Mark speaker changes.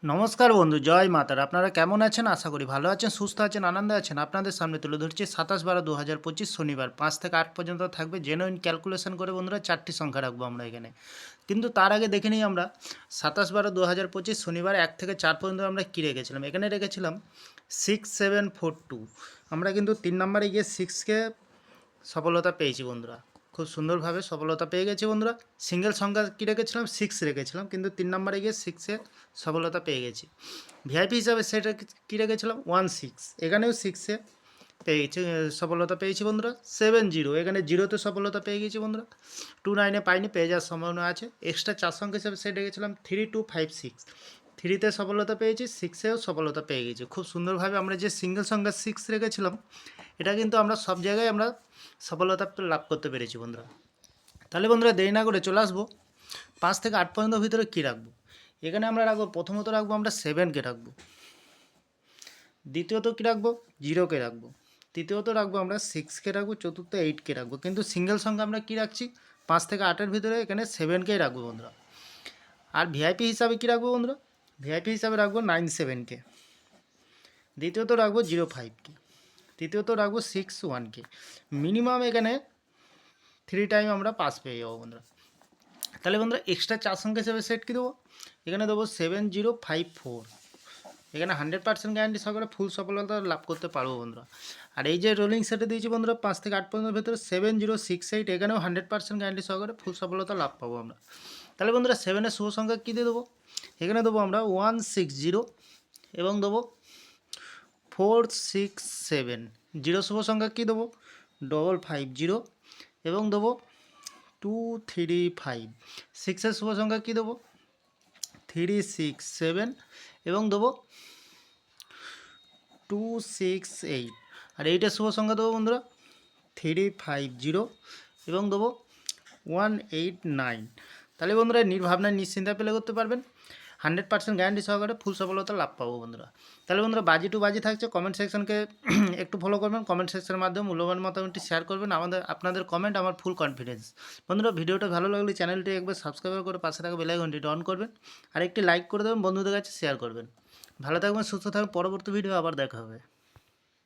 Speaker 1: নমস্কার বন্ধু, জয় মাতার। আপনারা কেমন আছেন? আশা করি ভালো আছেন, সুস্থ আছেন, আনন্দে আছেন। আপনাদের সামনে তুলে ধরছি 27/12/2025 শনিবার 5 থেকে 8 পর্যন্ত থাকবে জেনুইন ক্যালকুলেশন করে বন্ধুরা 4টি সংখ্যা রাখবো আমরা এখানে। কিন্তু তার আগে দেখে নিই আমরা 27/12/2025 শনিবার 1 থেকে 4 পর্যন্ত আমরা কী রেখেছিলাম। এখানে রেখেছিলাম 6742। আমরা কিন্তু 3 নম্বরে গিয়ে 6কে সফলতা পেয়েছি বন্ধুরা, খুব সুন্দরভাবে সফলতা পেয়ে গেছি বন্ধুরা। সিঙ্গেল সংখ্যা কী রেখেছিলাম? 6 রেখেছিলাম, কিন্তু 3 নম্বরে গিয়ে 6-এ সফলতা পেয়ে গেছি। ভিআইপি হিসাবে সেটা কী রেখেছিলাম? 16। এখানেও 6-এ পেয়েছি, সফলতা পেয়েছি বন্ধুরা। 70, এখানে 0-তে সফলতা পেয়ে গেছি বন্ধুরা। 29-এ পাইনি, পেয়ে যাওয়ার সম্ভাবনা আছে। এক্সট্রা 4 সংখ্যা হিসাবে সেট রেখেছিলাম 3256। 3-তে সফলতা পেয়েছি, 6-এও সফলতা পেয়ে গেছি। খুব সুন্দরভাবে আমরা যে সিঙ্গেল সংখ্যা 6 রেখেছিলাম, এটা কিন্তু আমরা সব জায়গায় আমরা সফলতা লাভ করতে পেরেছি বন্ধুরা। তাহলে বন্ধুরা দেরি না করে চলে আসবো 5 থেকে 8 পর্যন্ত ভিতরে কী রাখবো। এখানে আমরা রাখবো, প্রথমত রাখবো আমরা 7কে রাখবো, দ্বিতীয়ত কী রাখবো? 0কে রাখবো, তৃতীয়ত রাখবো আমরা 6কে রাখবো, চতুর্থ 8কে রাখবো। কিন্তু সিঙ্গেল সংখ্যা আমরা কী রাখছি? 5 থেকে 8-এর ভিতরে এখানে 7কেই রাখবো বন্ধুরা। আর ভিআইপি হিসাবে কী রাখবো বন্ধুরা? ভিআইপি হিসাবে রাখবো 97কে, দ্বিতীয়ত রাখবো 05কে, তৃতীয়ত রাখবো 61কে। মিনিমাম এখানে 3 টাইম আমরা পাস পেয়ে যাবো বন্ধুরা। তাহলে বন্ধুরা এক্সট্রা 4 সংখ্যা হিসেবে সেট কী দেবো? এখানে দেবো 7054। এখানে 100% গ্যারান্টি সহকারে ফুল সফলতা লাভ করতে পারবো বন্ধুরা। আর এই যে রোলিং সেটে দিয়েছি বন্ধুরা 5 থেকে 8 পর্যন্ত ভেতরে 7068, এখানেও 100% গ্যারান্টি সহকারে ফুল সফলতা লাভ পাবো আমরা। তাহলে বন্ধুরা 7-এর শুভ সংখ্যা কী দিয়ে দেবো? এখানে দেবো আমরা 160 এবং দেবো 467। 0 শুভ সংখ্যা কী দেবো? 550 এবং দেবো 235। 6-এর শুভ সংখ্যা কী দেবো? 367 এবং দেবো 268। আর 8-এর শুভ সংখ্যা দেবো বন্ধুরা 350 এবং দেবো 189। তাহলে বন্ধুরা নির্ভাবনায় নিশ্চিন্তা পেলে করতে পারবেন, 100% গ্যারান্টি সহকারে ফুল সফলতা লাভ পাবো বন্ধুরা। তাহলে বন্ধুরা বাজি টু বাজি থাকছে, কমেন্ট সেকশনকে একটু ফলো করবেন, কমেন্ট সেকশনের মাধ্যমে মূল্যবান মতামতটি শেয়ার করবেন। আপনাদের কমেন্ট আমার ফুল কনফিডেন্স। বন্ধুরা ভিডিওটা ভালো লাগলে চ্যানেলটি একবার সাবস্ক্রাইব করে পাশে থাকা বেল আইকনটি অন করবেন, আর একটি লাইক করে দেবেন, বন্ধুদের কাছে শেয়ার করবেন। ভালো থাকবেন, সুস্থ থাকবেন, পরবর্তী ভিডিও আবার দেখা হবে।